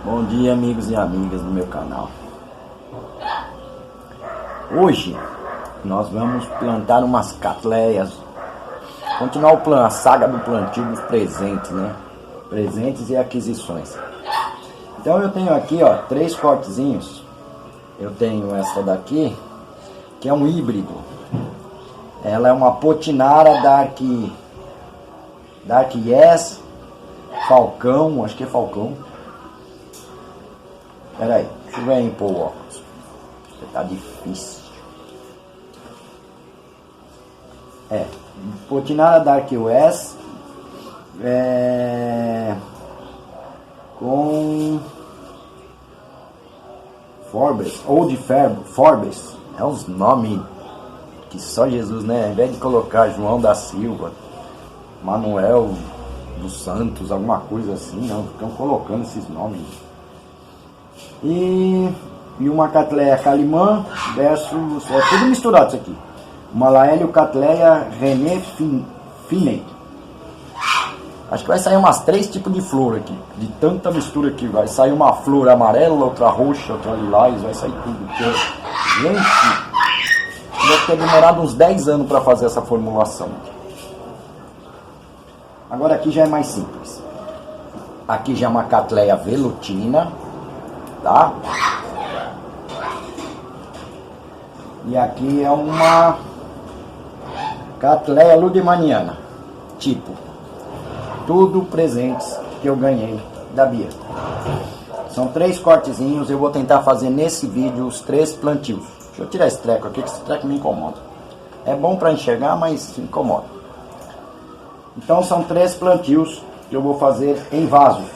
Bom dia, amigos e amigas do meu canal. Hoje nós vamos plantar umas catleias, continuar a saga do plantio dos presentes, né? Presentes e aquisições. Então eu tenho aqui, ó, 3 cortezinhos. Eu tenho essa daqui, que é um híbrido. Ela é uma Potinara Dark Yes Falcão, acho que é Falcão. Pera aí, deixa eu ver aí pôr o óculos. Tá difícil. Potinara Dark Yes com Forbes, Forbes. É uns nomes que só Jesus, né? Ao invés de colocar João da Silva, Manuel dos Santos, alguma coisa assim, não, ficam colocando esses nomes. E uma Catleia Calimã versus, tudo misturado isso aqui. Uma Laélio Catleia René Finney. Acho que vai sair umas 3 tipos de flor aqui, de tanta mistura aqui. Vai sair uma flor amarela, outra roxa, outra lilás, vai sair tudo. Gente, deve ter demorado uns 10 anos para fazer essa formulação. Agora aqui já é mais simples. Aqui já é uma Catleia velutina, tá? E aqui é uma Catleia ludemaniana, tipo. Tudo presentes que eu ganhei da Bia. São 3 cortezinhos, eu vou tentar fazer nesse vídeo os 3 plantios. Deixa eu tirar esse treco aqui, que esse treco me incomoda. É bom para enxergar, mas incomoda. Então são 3 plantios que eu vou fazer em vasos.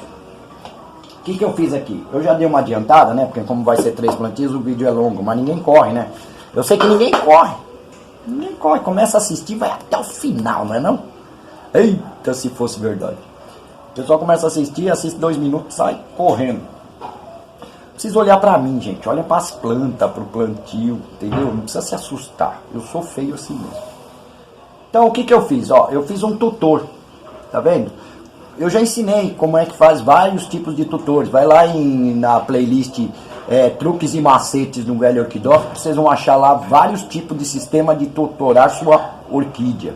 O que eu fiz aqui? Eu já dei uma adiantada, né? Porque como vai ser 3 plantios, o vídeo é longo, mas ninguém corre, né? Eu sei que ninguém corre. Ninguém corre, começa a assistir, vai até o final, não é não? Eita, se fosse verdade. O pessoal começa a assistir, assiste 2 minutos, sai correndo. Precisa olhar pra mim, gente. Olha pras plantas, pro plantio, entendeu? Não precisa se assustar. Eu sou feio assim mesmo. Então o que eu fiz? Ó, eu fiz um tutor. Tá vendo? Eu já ensinei como é que faz vários tipos de tutores. Vai lá na playlist Truques e Macetes do Velho Orquidófilo. Vocês vão achar lá vários tipos de sistema de tutorar sua orquídea.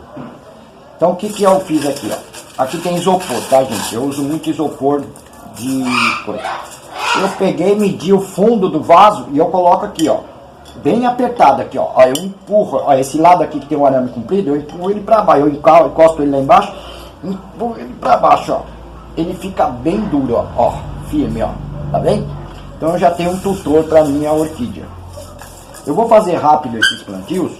Então o que eu fiz aqui, ó? Aqui tem isopor, tá, gente? Eu uso muito isopor de coisa. Eu peguei, medi o fundo do vaso e eu coloco aqui, ó. Bem apertado aqui, ó. Eu empurro, ó, esse lado aqui que tem um arame comprido, eu empurro ele pra baixo. Eu encosto ele lá embaixo, empurro ele pra baixo, ó. Ele fica bem duro, ó. Firme, ó. Tá vendo? Então eu já tenho um tutor pra minha orquídea. Eu vou fazer rápido esses plantios,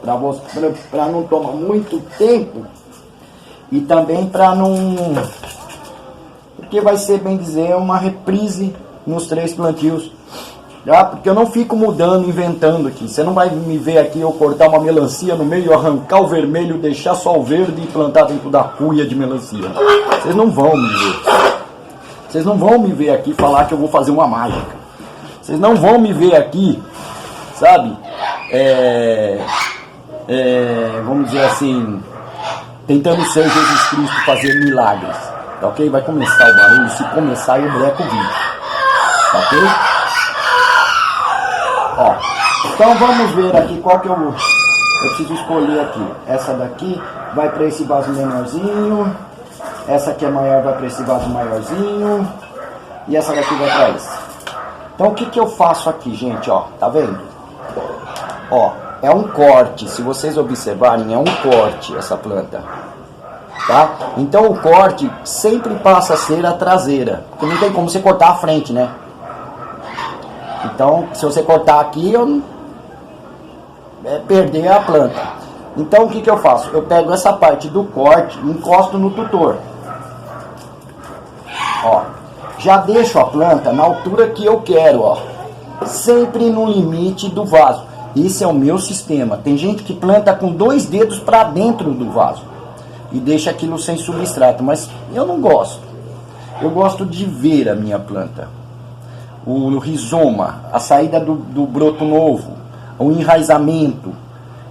para não tomar muito tempo e também para não, porque vai ser, bem dizer, uma reprise nos 3 plantios, tá? Porque eu não fico mudando, inventando aqui. Você não vai me ver aqui eu cortar uma melancia no meio, arrancar o vermelho, deixar só o verde e plantar dentro da cuia de melancia. Vocês não vão me ver. Vocês não vão me ver aqui falar que eu vou fazer uma mágica. Vocês não vão me ver aqui, sabe, vamos dizer assim, tentando ser Jesus Cristo, fazer milagres, tá ok? Vai começar o barulho, se começar eu breco o vídeo, tá ok? Ó, então vamos ver aqui qual que eu preciso escolher aqui. Essa daqui vai para esse vaso menorzinho, essa aqui é maior, vai para esse vaso maiorzinho, e essa daqui vai para esse. Então o que eu faço aqui, gente, ó, tá vendo? Ó, é um corte, se vocês observarem, é um corte essa planta, tá? Então o corte sempre passa a ser a traseira, porque não tem como você cortar a frente, né? Então, se você cortar aqui, perder a planta. Então o que eu faço? Eu pego essa parte do corte e encosto no tutor. Ó, já deixo a planta na altura que eu quero, ó, sempre no limite do vaso. Esse é o meu sistema. Tem gente que planta com 2 dedos para dentro do vaso e deixa aquilo sem substrato, mas eu não gosto. Eu gosto de ver a minha planta, o rizoma, a saída do broto novo, o enraizamento.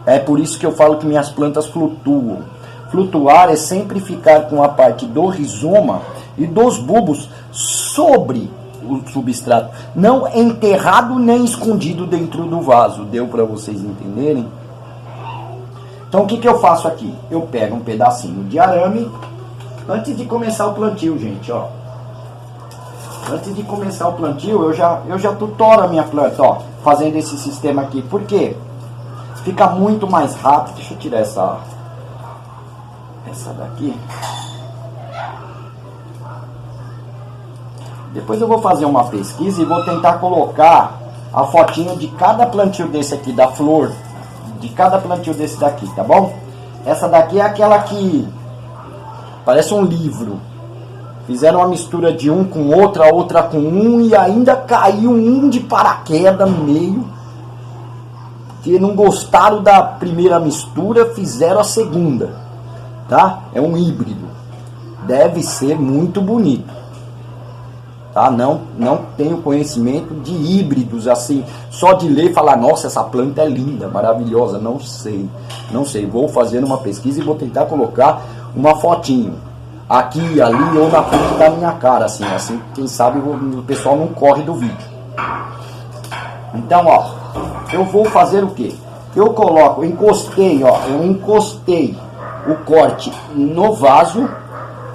É por isso que eu falo que minhas plantas flutuam. Flutuar é sempre ficar com a parte do rizoma e dos bulbos sobre o substrato, não enterrado nem escondido dentro do vaso. Deu para vocês entenderem? Então o que eu faço aqui? Eu pego um pedacinho de arame antes de começar o plantio, gente, ó. Antes de começar o plantio, eu já tutoro a minha planta, ó, fazendo esse sistema aqui. Por quê? Fica muito mais rápido. Deixa eu tirar essa daqui. Depois eu vou fazer uma pesquisa e vou tentar colocar a fotinho de cada plantio desse aqui, da flor, de cada plantio desse daqui, tá bom? Essa daqui é aquela que parece um livro. Fizeram uma mistura de um com outra, outra com um, e ainda caiu um de paraquedas no meio. Que não gostaram da primeira mistura, fizeram a segunda, tá? É um híbrido. Deve ser muito bonito, tá? Não tenho conhecimento de híbridos assim, só de ler e falar, nossa, essa planta é linda, maravilhosa. Não sei. Vou fazer uma pesquisa e vou tentar colocar uma fotinho aqui, ali ou na frente da minha cara, assim, quem sabe o pessoal não corre do vídeo. Então, ó, eu vou fazer o que? Eu encostei o corte no vaso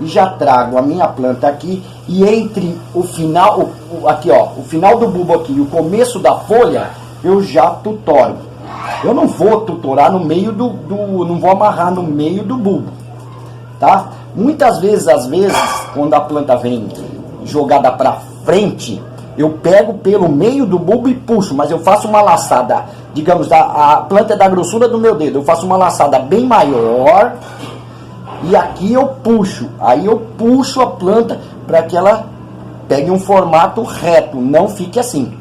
e já trago a minha planta aqui, e entre o final, aqui ó, o final do bulbo aqui e o começo da folha, eu já tutoro. Eu não vou tutorar no meio não vou amarrar no meio do bulbo, tá? Muitas vezes, quando a planta vem jogada para frente, eu pego pelo meio do bulbo e puxo, mas eu faço uma laçada, digamos, a planta é da grossura do meu dedo, eu faço uma laçada bem maior, e aqui eu puxo, aí eu puxo a planta para que ela pegue um formato reto, não fique assim.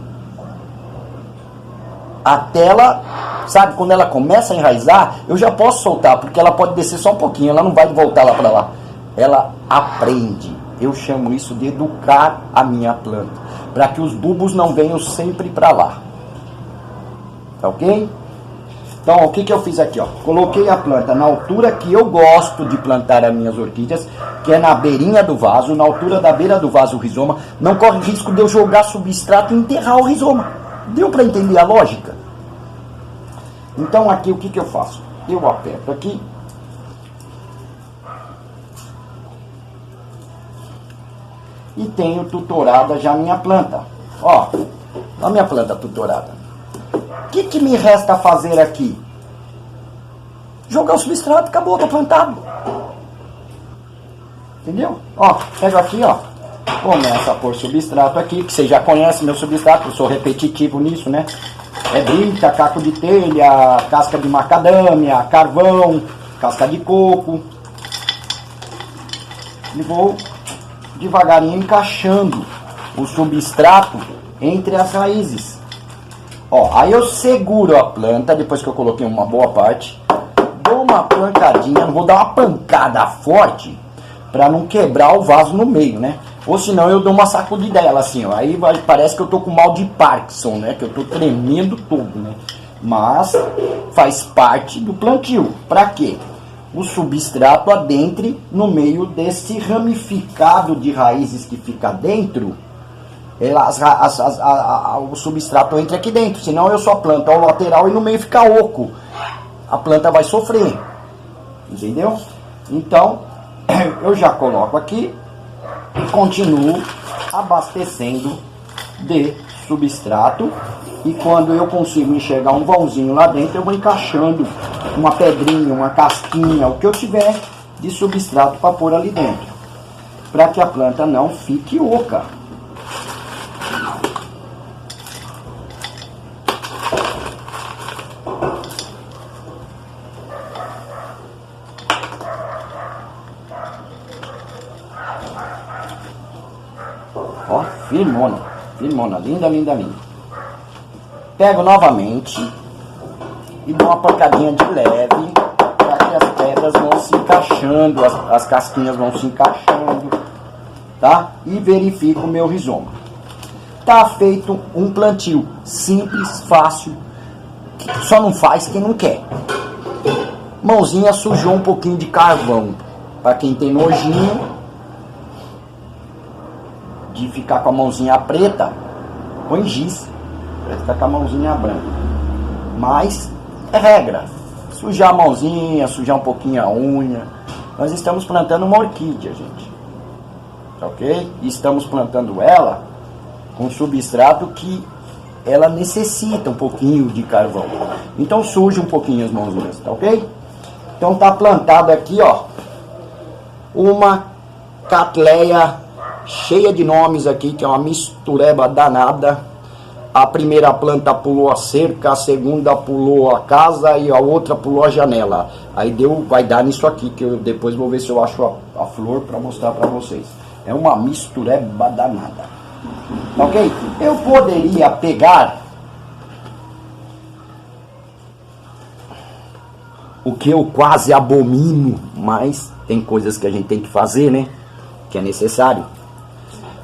Até ela, sabe, quando ela começa a enraizar, eu já posso soltar, porque ela pode descer só um pouquinho, ela não vai voltar lá para lá. Ela aprende. Eu chamo isso de educar a minha planta, para que os bulbos não venham sempre para lá. Tá ok? Então, o que eu fiz aqui, ó? Coloquei a planta na altura que eu gosto de plantar as minhas orquídeas, que é na beirinha do vaso, na altura da beira do vaso o rizoma. Não corre risco de eu jogar substrato e enterrar o rizoma. Deu para entender a lógica? Então, aqui o que eu faço? Eu aperto aqui. E tenho tutorada já a minha planta. Ó, a minha planta tutorada. O que me resta fazer aqui? Jogar o substrato, acabou, tá plantado. Entendeu? Ó, pego aqui, ó. Começa a pôr substrato aqui, que você já conhece meu substrato, eu sou repetitivo nisso, né? É brita, caco de telha, casca de macadâmia, carvão, casca de coco. E vou devagarinho encaixando o substrato entre as raízes. Ó, aí eu seguro a planta, depois que eu coloquei uma boa parte, dou uma pancadinha, não vou dar uma pancada forte para não quebrar o vaso no meio, né? Ou senão eu dou uma sacudidela assim, ó. Aí parece que eu tô com mal de Parkinson, né? Que eu tô tremendo todo, né? Mas faz parte do plantio. Para quê? O substrato adentre no meio desse ramificado de raízes que fica dentro. O substrato entra aqui dentro, senão eu só planto ao lateral e no meio fica oco. A planta vai sofrer. Entendeu? Então, eu já coloco aqui e continuo abastecendo de substrato. E quando eu consigo enxergar um vãozinho lá dentro, eu vou encaixando uma pedrinha, uma casquinha, o que eu tiver de substrato para pôr ali dentro, para que a planta não fique oca. Ó, firmona, firmona, linda, linda, linda. Pego novamente e dou uma pancadinha de leve para que as pedras vão se encaixando, as casquinhas vão se encaixando, tá? E verifico o meu rizoma. Tá feito um plantio simples, fácil, só não faz quem não quer. Mãozinha sujou um pouquinho de carvão. Para quem tem nojinho de ficar com a mãozinha preta, põe giz para ficar com a mãozinha branca. Mas é regra. Sujar a mãozinha, sujar um pouquinho a unha. Nós estamos plantando uma orquídea, gente. Ok? E estamos plantando ela com substrato que ela necessita um pouquinho de carvão. Então suja um pouquinho as mãozinhas, tá ok? Então tá plantado aqui, ó, uma catleia cheia de nomes aqui, que é uma mistureba danada. A primeira planta pulou a cerca, a segunda pulou a casa e a outra pulou a janela. Aí vai dar nisso aqui, que eu depois vou ver se eu acho a flor para mostrar para vocês. É uma mistureba danada. Ok? Eu poderia pegar o que eu quase abomino, mas tem coisas que a gente tem que fazer, né? Que é necessário.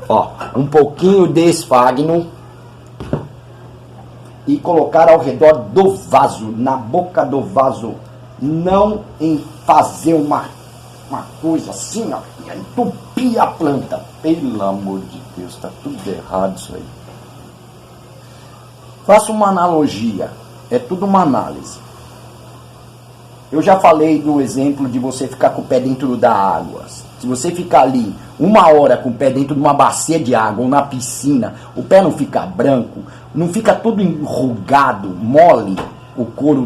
Ó, um pouquinho de esfagno e colocar ao redor do vaso, na boca do vaso, não em fazer uma coisa assim, ó, e entupir a planta. Pelo amor de Deus, tá tudo errado isso aí. Faça uma analogia, é tudo uma análise. Eu já falei do exemplo de você ficar com o pé dentro da água. Se você ficar ali 1 hora com o pé dentro de uma bacia de água ou na piscina, o pé não fica branco, não fica tudo enrugado, mole, o couro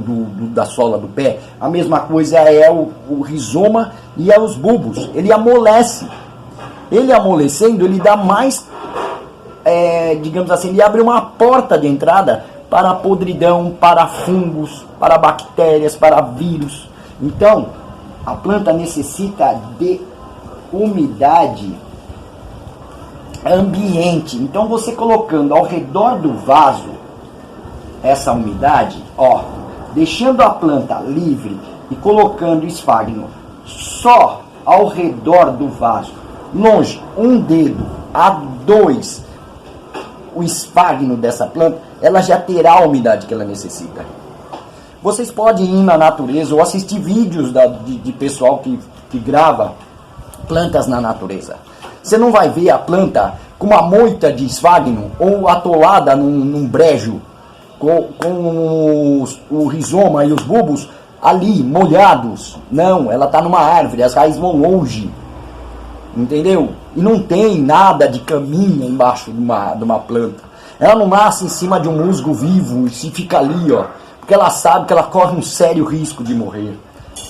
da sola do pé. A mesma coisa é o rizoma e é os bulbos. Ele amolece. Ele amolecendo, ele dá mais, digamos assim, ele abre uma porta de entrada para a podridão, para fungos, para bactérias, para vírus. Então, a planta necessita de umidade ambiente. Então, você colocando ao redor do vaso essa umidade, ó, deixando a planta livre e colocando esfagno só ao redor do vaso, longe, 1 dedo a 2, o esfagno dessa planta, ela já terá a umidade que ela necessita. Vocês podem ir na natureza ou assistir vídeos de pessoal que grava plantas na natureza. Você não vai ver a planta com uma moita de esfagno ou atolada num brejo com o rizoma e os bulbos ali molhados. Não, ela está numa árvore, as raízes vão longe. Entendeu? E não tem nada de caminha embaixo de uma planta. Ela não nasce em cima de um musgo vivo e se fica ali, ó, porque ela sabe que ela corre um sério risco de morrer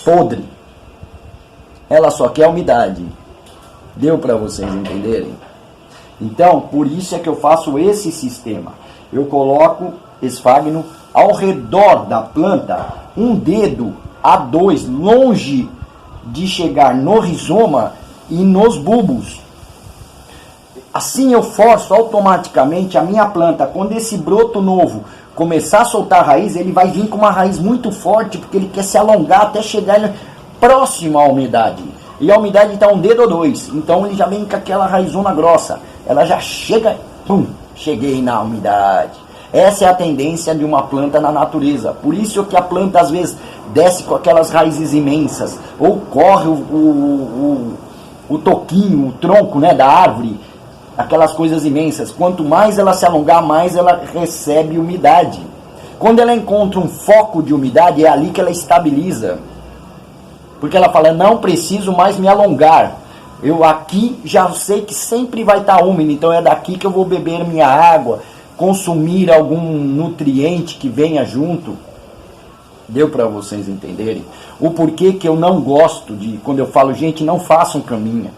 podre. Ela só quer umidade. Deu para vocês entenderem? Então, por isso é que eu faço esse sistema. Eu coloco esfagno ao redor da planta, 1 dedo a 2, longe de chegar no rizoma e nos bulbos. Assim eu forço automaticamente a minha planta, quando esse broto novo começar a soltar raiz, ele vai vir com uma raiz muito forte, porque ele quer se alongar até chegar próximo à umidade. E a umidade está 1 dedo ou 2, então ele já vem com aquela raizona grossa. Ela já chega, pum, cheguei na umidade. Essa é a tendência de uma planta na natureza. Por isso que a planta às vezes desce com aquelas raízes imensas, ou corre o toquinho, o tronco, né, da árvore, aquelas coisas imensas. Quanto mais ela se alongar, mais ela recebe umidade. Quando ela encontra um foco de umidade, é ali que ela estabiliza. Porque ela fala, não preciso mais me alongar. Eu aqui já sei que sempre vai estar úmido, então é daqui que eu vou beber minha água, consumir algum nutriente que venha junto. Deu para vocês entenderem? O porquê que eu não gosto de, quando eu falo, gente, não façam caminha.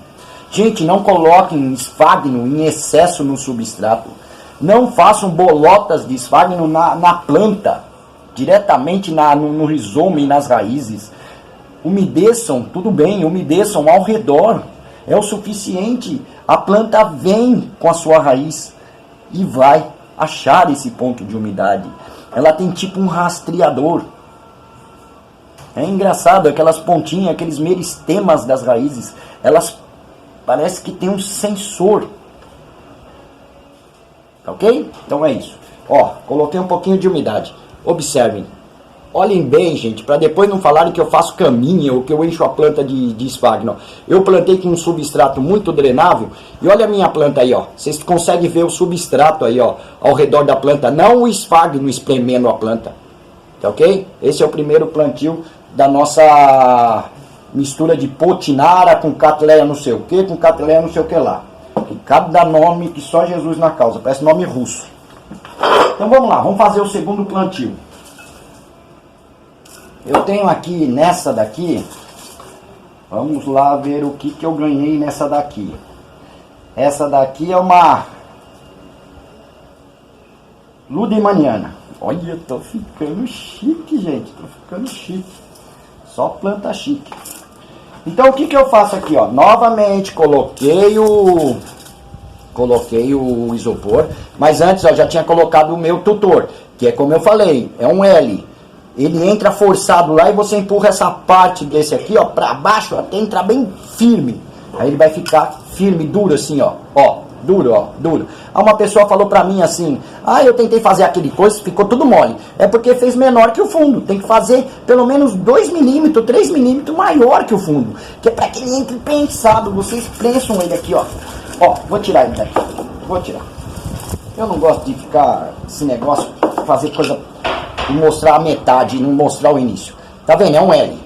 Gente, não coloquem esfagno em excesso no substrato. Não façam bolotas de esfagno na planta, diretamente no rizoma e nas raízes. Umedeçam, tudo bem, umedeçam ao redor. É o suficiente. A planta vem com a sua raiz e vai achar esse ponto de umidade. Ela tem tipo um rastreador. É engraçado, aquelas pontinhas, aqueles meristemas das raízes, elas parece que tem um sensor. Ok? Então é isso. Ó, coloquei um pouquinho de umidade. Observem. Olhem bem, gente, para depois não falarem que eu faço caminha ou que eu encho a planta de esfagno. Eu plantei com um substrato muito drenável e olha a minha planta aí, ó. Vocês conseguem ver o substrato aí, ó, ao redor da planta, não o esfagno espremendo a planta. Tá ok? Esse é o primeiro plantio da nossa mistura de potinara com catleia não sei o que, com catleia não sei o que lá. Que cada nome que só Jesus na causa, parece nome russo. Então vamos lá, vamos fazer o segundo plantio. Eu tenho aqui nessa daqui, vamos lá ver o que eu ganhei nessa daqui. Essa daqui é uma Ludemaniana. Olha, tô ficando chique, gente, tô ficando chique. Só planta chique. Então o que eu faço aqui, ó? Novamente coloquei o isopor, mas antes ó, já tinha colocado o meu tutor, que é como eu falei, é um L. Ele entra forçado lá e você empurra essa parte desse aqui, ó, pra baixo, até entrar bem firme. Aí ele vai ficar firme, duro assim, ó, duro, ó, duro. Aí uma pessoa falou pra mim assim, eu tentei fazer aquele coisa, ficou tudo mole. É porque fez menor que o fundo, tem que fazer pelo menos 2 milímetros, 3 milímetros maior que o fundo. Que é pra que ele entre prensado, vocês prensam ele aqui, ó. Ó, vou tirar ele daqui, vou tirar. Eu não gosto de ficar, esse negócio, fazer coisa... e mostrar a metade e não mostrar o início. Tá vendo? É um L.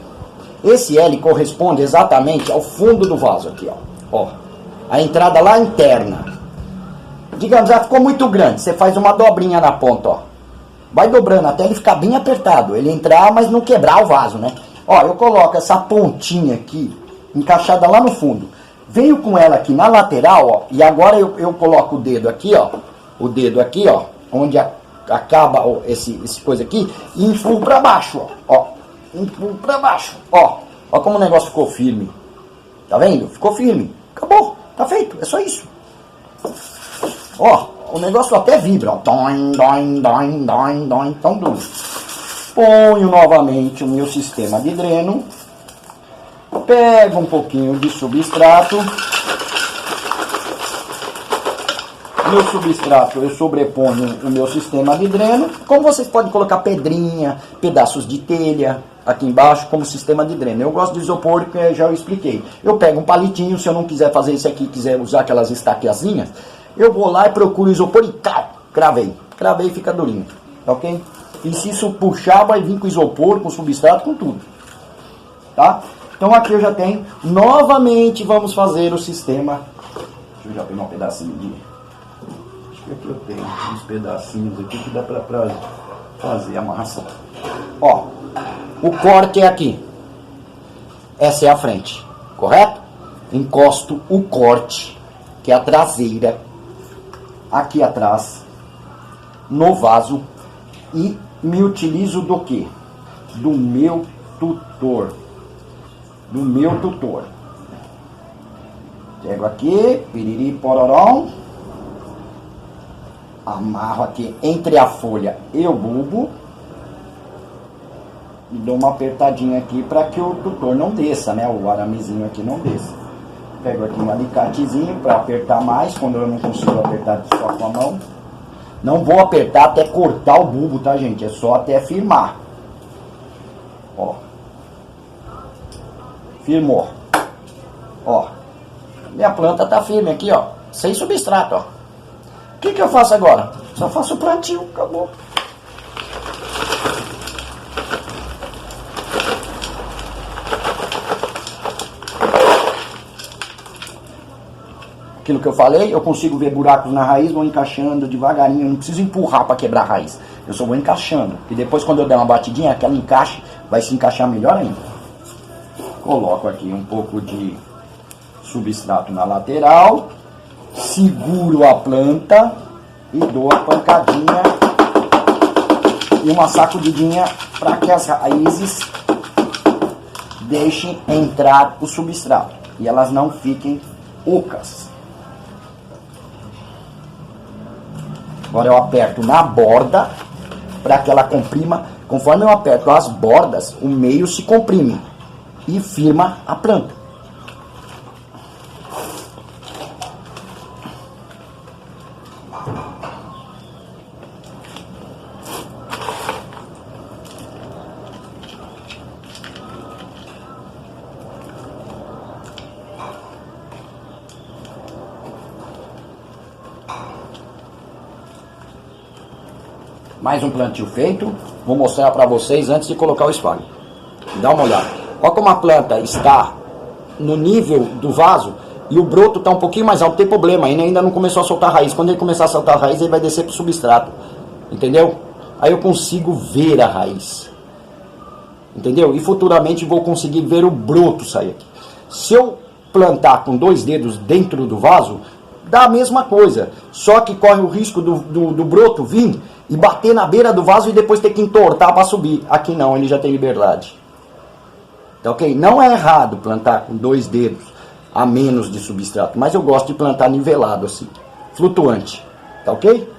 Esse L corresponde exatamente ao fundo do vaso aqui, ó. A entrada lá interna. Digamos, já ficou muito grande. Você faz uma dobrinha na ponta, ó. Vai dobrando até ele ficar bem apertado. Ele entrar, mas não quebrar o vaso, né? Ó, eu coloco essa pontinha aqui, encaixada lá no fundo. Venho com ela aqui na lateral, ó. E agora eu coloco o dedo aqui, ó. O dedo aqui, ó. Onde acaba esse coisa aqui e empurro pra baixo, ó, empurro pra baixo, ó como o negócio ficou firme, tá vendo? Ficou firme, acabou, tá feito, é só isso, ó, o negócio até vibra, ó, doin, doin, doin, doin, doin, tão duro. Ponho novamente o meu sistema de dreno, pego um pouquinho de substrato. No substrato eu sobreponho o meu sistema de dreno. Como vocês podem colocar pedrinha, pedaços de telha aqui embaixo como sistema de dreno. Eu gosto de isopor, que já eu expliquei. Eu pego um palitinho, se eu não quiser fazer isso aqui, quiser usar aquelas estaqueazinhas, eu vou lá e procuro isopor e cravei. Cravei e fica durinho, ok? E se isso puxar, vai vir com isopor, com substrato, com tudo. Tá? Então aqui eu já tenho. Novamente vamos fazer o sistema. Deixa eu já pegar um pedacinho de... Aqui eu tenho uns pedacinhos aqui que dá pra fazer a massa. Ó, o corte é aqui. Essa é a frente, correto? Encosto o corte, que é a traseira, aqui atrás, no vaso. E me utilizo do quê? Do meu tutor. Do meu tutor. Pego aqui, piriri pororão. Amarro aqui entre a folha e o bulbo e dou uma apertadinha aqui para que o tutor não desça, né? O aramezinho aqui não desça. Pego aqui um alicatezinho para apertar mais quando eu não consigo apertar só com a mão. Não vou apertar até cortar o bulbo, tá, gente? É só até firmar. Ó. Firmou. Ó. Minha planta tá firme aqui, ó. Sem substrato, ó. O que eu faço agora? Só faço o plantio, acabou. Aquilo que eu falei, eu consigo ver buracos na raiz, vou encaixando devagarinho, eu não preciso empurrar para quebrar a raiz. Eu só vou encaixando. E depois quando eu der uma batidinha, aquela encaixe vai se encaixar melhor ainda. Coloco aqui um pouco de substrato na lateral. Seguro a planta e dou a pancadinha e uma sacudidinha para que as raízes deixem entrar o substrato e elas não fiquem ocas. Agora eu aperto na borda para que ela comprima. Conforme eu aperto as bordas, o meio se comprime e firma a planta. Mais um plantio feito. Vou mostrar para vocês antes de colocar o esfagno. Dá uma olhada. Olha como a planta está no nível do vaso e o broto está um pouquinho mais alto. Tem problema, ele ainda não começou a soltar raiz. Quando ele começar a soltar a raiz, ele vai descer para o substrato. Entendeu? Aí eu consigo ver a raiz. Entendeu? E futuramente vou conseguir ver o broto sair aqui. Se eu plantar com 2 dedos dentro do vaso, dá a mesma coisa. Só que corre o risco do broto vir e bater na beira do vaso e depois ter que entortar para subir. Aqui não, ele já tem liberdade. Tá ok? Não é errado plantar com 2 dedos a menos de substrato, mas eu gosto de plantar nivelado assim, flutuante. Tá ok?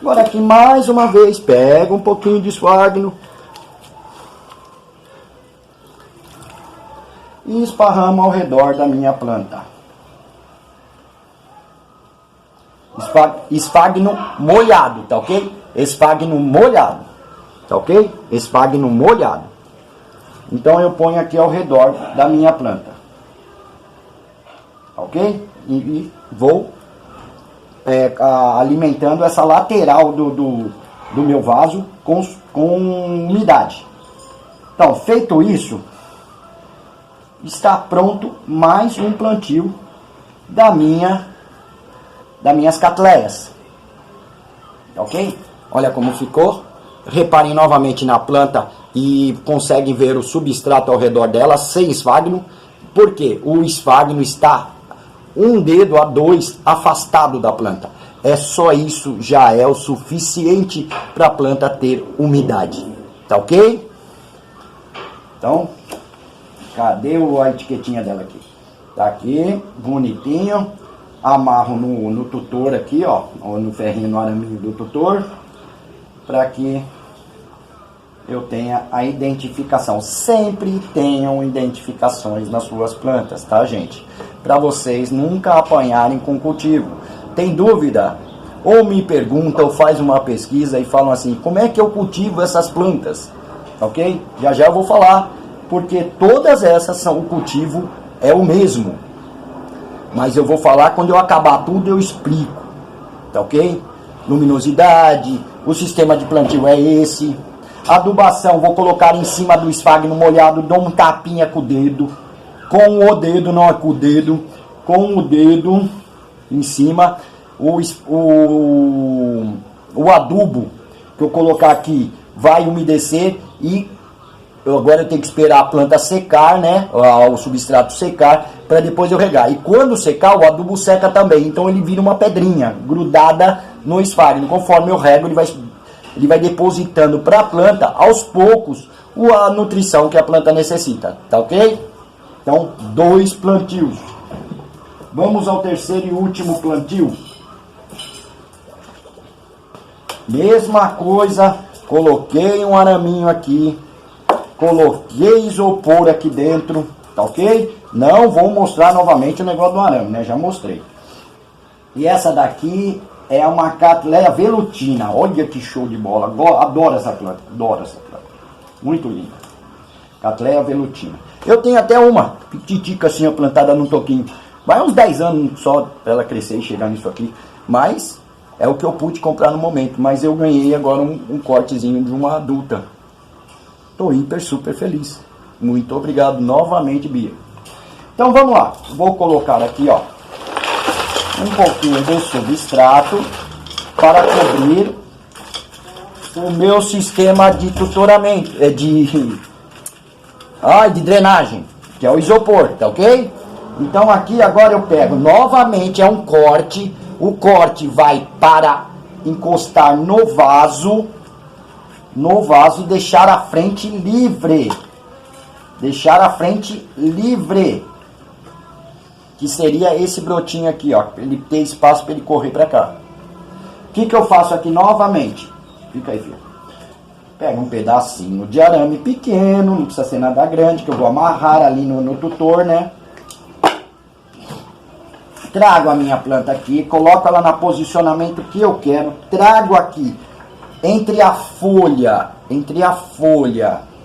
Agora aqui mais uma vez, pega um pouquinho de esfagno e esparrama ao redor da minha planta. Esfagno molhado, tá ok? Esfagno molhado, tá ok? Esfagno molhado. Então eu ponho aqui ao redor da minha planta, ok? E vou alimentando essa lateral do meu vaso com umidade. Então, feito isso, está pronto mais um plantio das minhas catleias. Ok? Olha como ficou. Reparem novamente na planta e conseguem ver o substrato ao redor dela sem esfagno. Porque o esfagno está 1 dedo a 2 afastado da planta. É só isso, já é o suficiente para a planta ter umidade. Tá ok? Então, cadê a etiquetinha dela aqui? Tá aqui, bonitinho. Amarro no tutor aqui, ó, no ferrinho, no araminho do tutor, para que eu tenha a identificação. Sempre tenham identificações nas suas plantas, tá, gente? Para vocês nunca apanharem com cultivo. Tem dúvida? Ou me pergunta, ou faz uma pesquisa e falam assim, como é que eu cultivo essas plantas? Ok? Já já eu vou falar, porque todas essas são, o cultivo é o mesmo. Mas eu vou falar quando eu acabar tudo, eu explico. Tá ok? Luminosidade, o sistema de plantio é esse. Adubação, vou colocar em cima do esfagno molhado, dou um tapinha com o dedo. Com o dedo, não é com o dedo. Com o dedo em cima. O adubo que eu colocar aqui vai umedecer e agora eu tenho que esperar a planta secar, né? O substrato secar, para depois eu regar. E quando secar, o adubo seca também. Então ele vira uma pedrinha grudada no esfagno. Conforme eu rego, ele vai depositando para a planta, aos poucos, a nutrição que a planta necessita. Tá ok? Então, 2 plantios. Vamos ao terceiro e último plantio. Mesma coisa, coloquei um araminho aqui. Coloquei isopor aqui dentro, tá ok? Não vou mostrar novamente o negócio do arame, né? Já mostrei. E essa daqui é uma Cattleya velutina. Olha que show de bola. Adoro essa planta, adoro essa planta. Muito linda. Cattleya velutina. Eu tenho até uma pititica assim, plantada num toquinho. Vai uns 10 anos só para ela crescer e chegar nisso aqui. Mas é o que eu pude comprar no momento. Mas eu ganhei agora um cortezinho de uma adulta. Estou hiper, super feliz. Muito obrigado novamente, Bia. Então vamos lá. Vou colocar aqui, ó, um pouquinho de substrato para cobrir o meu sistema de tutoramento, de drenagem, que é o isopor, tá ok? Então aqui agora eu pego novamente, é um corte. O corte vai para encostar no vaso e deixar a frente livre. Deixar a frente livre. Que seria esse brotinho aqui, ó. Pra ele ter espaço para ele correr para cá. O que eu faço aqui novamente? Fica aí, filho. Pega um pedacinho de arame pequeno, não precisa ser nada grande, que eu vou amarrar ali no tutor, né? Trago a minha planta aqui, coloco ela no posicionamento que eu quero, trago aqui entre a folha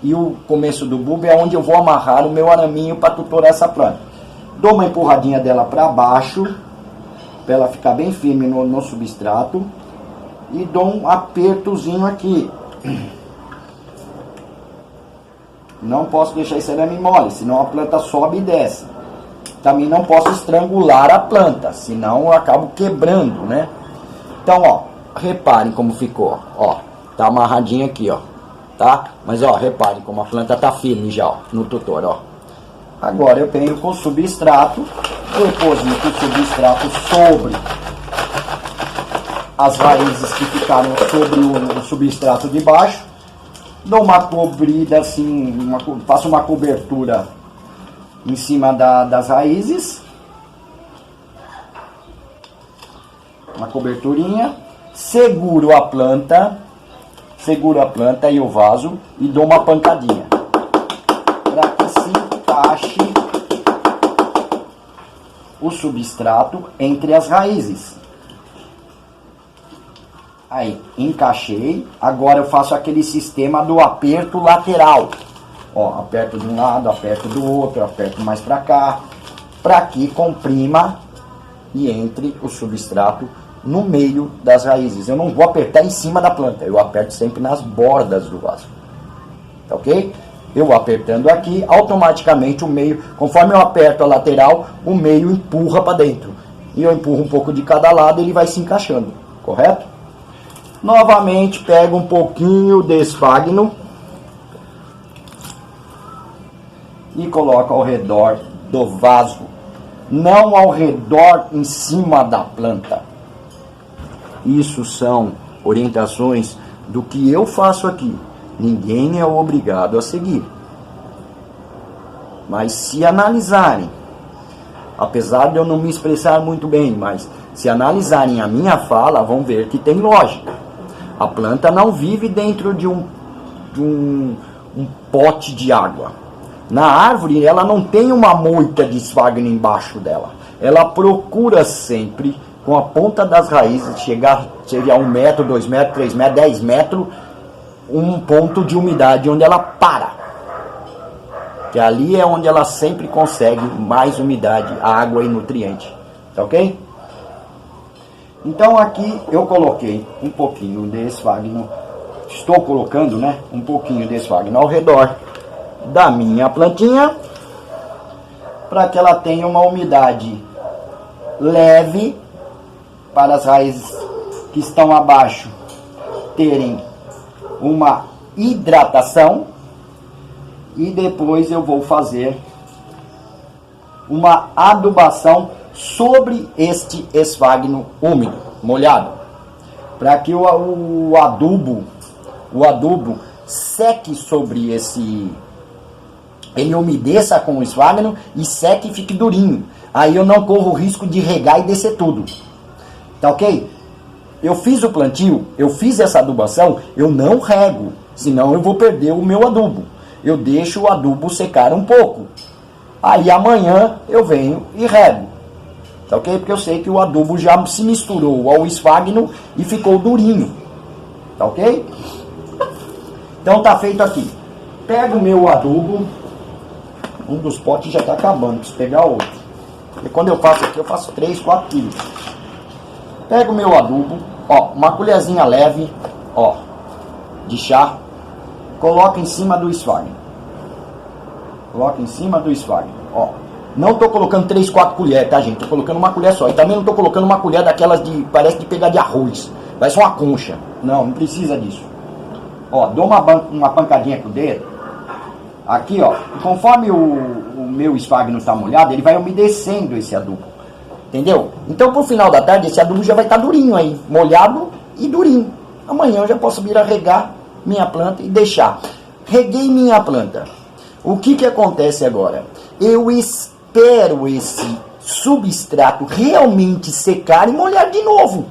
e o começo do bulbo é onde eu vou amarrar o meu araminho para tutorar essa planta. Dou uma empurradinha dela para baixo, para ela ficar bem firme no substrato. e dou um apertozinho aqui. Não posso deixar esse arame mole, senão a planta sobe e desce. Também não posso estrangular a planta, senão eu acabo quebrando, né? Então, ó, reparem como ficou, ó. Tá amarradinho aqui, ó, tá? Mas, ó, reparem como a planta tá firme já, ó, no tutor, ó. Agora eu venho com o substrato, deposito o substrato sobre as raízes que ficaram sobre o substrato de baixo. Dou uma cobrida assim, faço uma cobertura em cima das raízes. Uma coberturinha. Seguro a planta e o vaso e dou uma pancadinha. Para que se encaixe o substrato entre as raízes. Aí, encaixei. Agora eu faço aquele sistema do aperto lateral. Ó, aperto de um lado, aperto do outro, aperto mais pra cá. Pra que comprima e entre o substrato no meio das raízes. Eu não vou apertar em cima da planta. Eu aperto sempre nas bordas do vaso. Tá ok? Eu apertando aqui, automaticamente o meio, conforme eu aperto a lateral, o meio empurra pra dentro. E eu empurro um pouco de cada lado e ele vai se encaixando. Correto? Novamente pego um pouquinho de esfagno e coloco ao redor do vaso, não ao redor em cima da planta. Isso são orientações do que eu faço aqui. Ninguém é obrigado a seguir. Mas se analisarem, apesar de eu não me expressar muito bem, mas se analisarem a minha fala, vão ver que tem lógica. A planta não vive dentro de um pote de água. Na árvore, ela não tem uma moita de esfagno embaixo dela. Ela procura sempre, com a ponta das raízes, chegar a 1 metro, 2 metros, 3 metros, 10 metros, um ponto de umidade onde ela para. Que ali é onde ela sempre consegue mais umidade, água e nutriente. Tá ok? Então aqui eu coloquei um pouquinho de esfagno, estou colocando, né, um pouquinho de esfagno ao redor da minha plantinha, para que ela tenha uma umidade leve, para as raízes que estão abaixo terem uma hidratação, e depois eu vou fazer uma adubação sobre este esfagno úmido, molhado, para que o adubo seque sobre ele umedeça com o esfagno e seque e fique durinho. Aí eu não corro o risco de regar e descer tudo. Tá ok? Eu fiz o plantio, eu fiz essa adubação, eu não rego, senão eu vou perder o meu adubo. Eu deixo o adubo secar um pouco. Aí amanhã eu venho e rego. Tá ok? Porque eu sei que o adubo já se misturou ao esfagno e ficou durinho. Tá ok? Então tá feito aqui. Pego o meu adubo. Um dos potes já está acabando, preciso pegar outro. E quando eu faço aqui, eu faço 3, 4 quilos. Pego o meu adubo, ó, uma colherzinha leve, ó, de chá. Coloca em cima do esfagno. Coloca em cima do esfagno, ó. Não tô colocando 3, 4 colheres, tá, gente? Tô colocando uma colher só. E também não tô colocando uma colher daquelas de, parece de pegar de arroz. Parece uma concha. Não, não precisa disso. Ó, dou uma pancadinha com o dedo. Aqui, ó, conforme o meu esfagno está molhado, ele vai umedecendo esse adubo. Entendeu? Então, pro final da tarde, esse adubo já vai estar durinho aí. Molhado e durinho. Amanhã eu já posso vir a regar minha planta e deixar. Reguei minha planta. O que acontece agora? Eu espero esse substrato realmente secar e molhar de novo.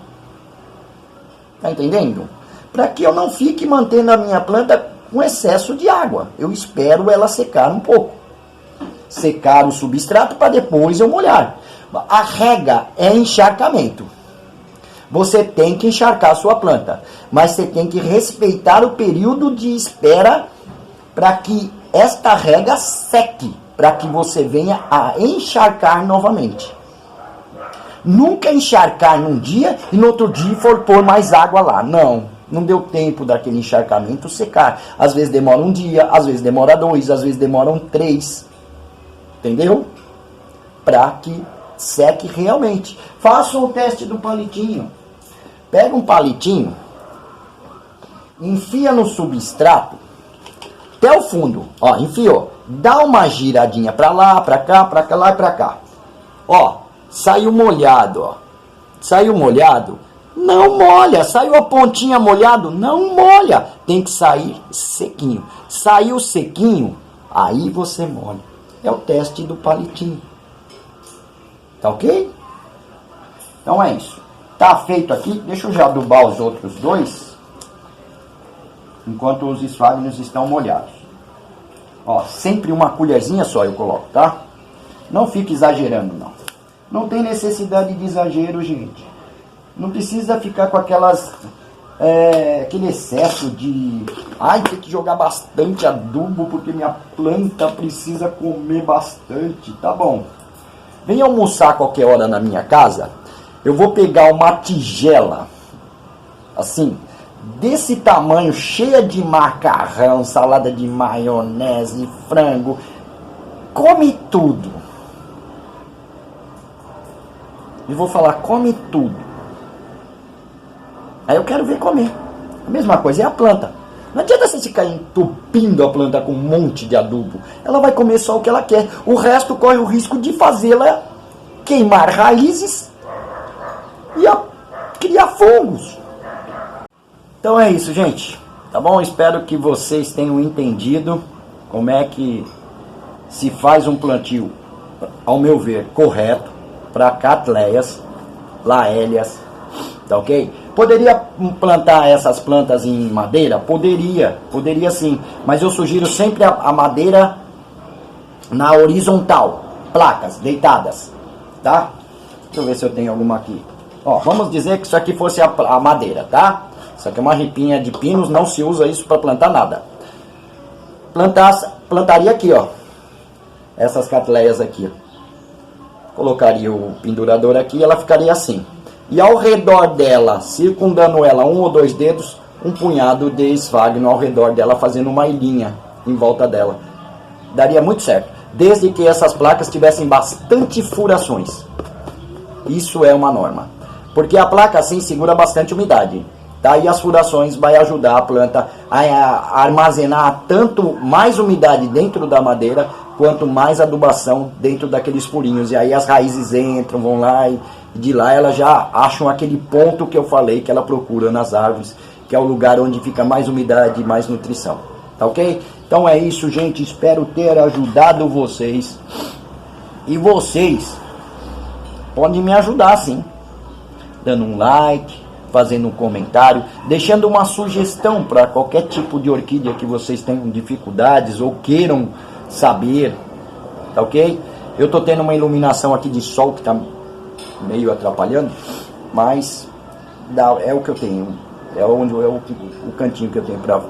Tá entendendo? Para que eu não fique mantendo a minha planta com excesso de água. Eu espero ela secar um pouco. Secar o substrato para depois eu molhar. A rega é encharcamento. Você tem que encharcar a sua planta. Mas você tem que respeitar o período de espera para que esta rega seque. Para que você venha a encharcar novamente. Nunca encharcar num dia e no outro dia for pôr mais água lá. Não deu tempo daquele encharcamento secar. Às vezes demora um dia, às vezes demora 2, às vezes demoram 3. Entendeu? Para que seque realmente. Façam o teste do palitinho. Pega um palitinho, enfia no substrato até o fundo. Ó, enfiou. Dá uma giradinha para lá, para cá, para lá e para cá. Ó, saiu molhado, ó. Saiu molhado? Não molha. Saiu a pontinha molhado? Não molha. Tem que sair sequinho. Saiu sequinho, aí você molha. É o teste do palitinho. Tá ok? Então é isso. Tá feito aqui. Deixa eu já adubar os outros dois, enquanto os esfagnos estão molhados. Ó, sempre uma colherzinha só eu coloco, tá? Não fique exagerando, não. Não tem necessidade de exagero, gente. Não precisa ficar com aquele excesso de... Ai, tem que jogar bastante adubo porque minha planta precisa comer bastante. Tá bom. Vem almoçar qualquer hora na minha casa. Eu vou pegar uma tigela, assim, desse tamanho, cheia de macarrão, salada de maionese, frango. Come tudo. E vou falar, come tudo. Aí eu quero ver comer. A mesma coisa é a planta. Não adianta você ficar entupindo a planta com um monte de adubo. Ela vai comer só o que ela quer. O resto corre o risco de fazê-la queimar raízes e criar fungos. Então é isso, gente. Tá bom? Espero que vocês tenham entendido como é que se faz um plantio, ao meu ver, correto para catleias, laélias. Tá ok? Poderia plantar essas plantas em madeira? Poderia sim. Mas eu sugiro sempre a madeira na horizontal. Placas, deitadas. Tá? Deixa eu ver se eu tenho alguma aqui. Ó, vamos dizer que isso aqui fosse a madeira, tá? Isso aqui é uma ripinha de pinos, não se usa isso para plantar nada. Plantaria aqui, ó. Essas catleias aqui. Colocaria o pendurador aqui, ela ficaria assim. E ao redor dela, circundando ela 1 ou 2 dedos, um punhado de esfagno ao redor dela, fazendo uma ilhinha em volta dela. Daria muito certo, desde que essas placas tivessem bastante furações. Isso é uma norma, porque a placa assim segura bastante umidade, tá? E as furações vai ajudar a planta a armazenar tanto mais umidade dentro da madeira, quanto mais adubação dentro daqueles furinhos. E aí as raízes entram, vão lá e de lá elas já acham aquele ponto que eu falei que ela procura nas árvores, que é o lugar onde fica mais umidade e mais nutrição. Tá ok? Então é isso, gente. Espero ter ajudado vocês. E vocês podem me ajudar, sim. Dando um like, fazendo um comentário, deixando uma sugestão para qualquer tipo de orquídea que vocês tenham dificuldades ou queiram saber. Tá ok? Eu tô tendo uma iluminação aqui de sol que tá meio atrapalhando, mas é o que eu tenho, é o cantinho que eu tenho para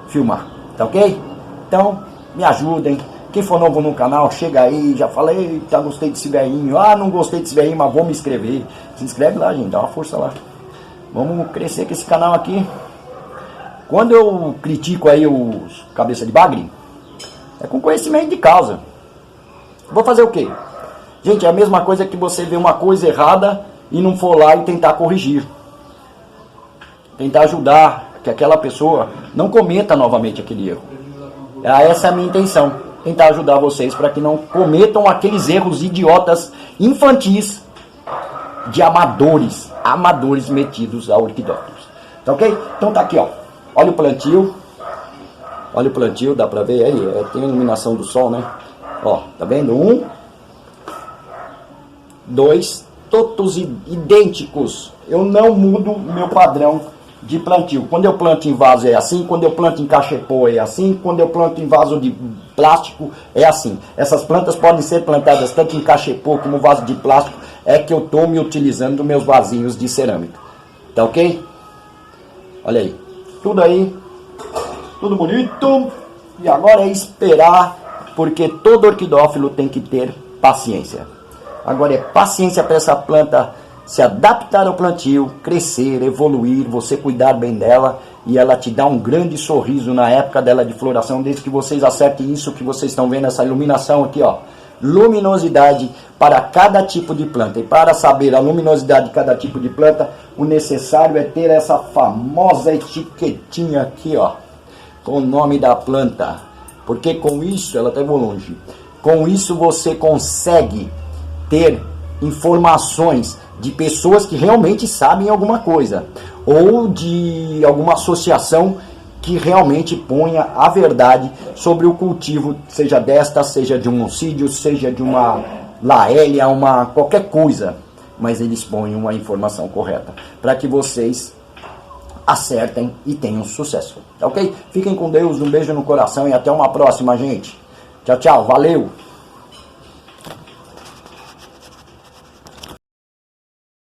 filmar, tá ok? Então me ajudem. Quem for novo no canal, chega aí, já falei, tá, gostei desse velhinho, não gostei desse velhinho, mas vou me inscrever. Se inscreve lá, gente, dá uma força lá. Vamos crescer com esse canal aqui. Quando eu critico aí os cabeça de bagre, é com conhecimento de causa. Vou fazer o quê? Gente, é a mesma coisa que você ver uma coisa errada e não for lá e tentar corrigir. Tentar ajudar que aquela pessoa não cometa novamente aquele erro. Essa é a minha intenção. Tentar ajudar vocês para que não cometam aqueles erros idiotas, infantis, de amadores metidos a orquidófilos. Tá ok? Então tá aqui, ó. Olha o plantio. Olha o plantio, dá pra ver aí. Tem a iluminação do sol, né? Ó, tá vendo? 1, 2, todos idênticos. Eu não mudo o meu padrão de plantio. Quando eu planto em vaso é assim, quando eu planto em cachepô é assim, quando eu planto em vaso de plástico é assim. Essas plantas podem ser plantadas tanto em cachepô como vaso de plástico, é que eu estou me utilizando dos meus vasinhos de cerâmica. Tá ok? Olha aí. Tudo aí. Tudo bonito. E agora é esperar, porque todo orquidófilo tem que ter paciência. Agora é paciência para essa planta se adaptar ao plantio, crescer, evoluir, você cuidar bem dela e ela te dá um grande sorriso na época dela de floração, desde que vocês acertem isso que vocês estão vendo, essa iluminação aqui, ó. Luminosidade para cada tipo de planta. E para saber a luminosidade de cada tipo de planta, o necessário é ter essa famosa etiquetinha aqui, ó, com o nome da planta. Porque com isso, ela até vou longe, com isso você consegue ter informações de pessoas que realmente sabem alguma coisa, ou de alguma associação que realmente ponha a verdade sobre o cultivo, seja desta, seja de um oncídio, seja de uma laélia, qualquer coisa, mas eles põem uma informação correta, para que vocês acertem e tenham sucesso, ok? Fiquem com Deus, um beijo no coração e até uma próxima, gente. Tchau, tchau, valeu!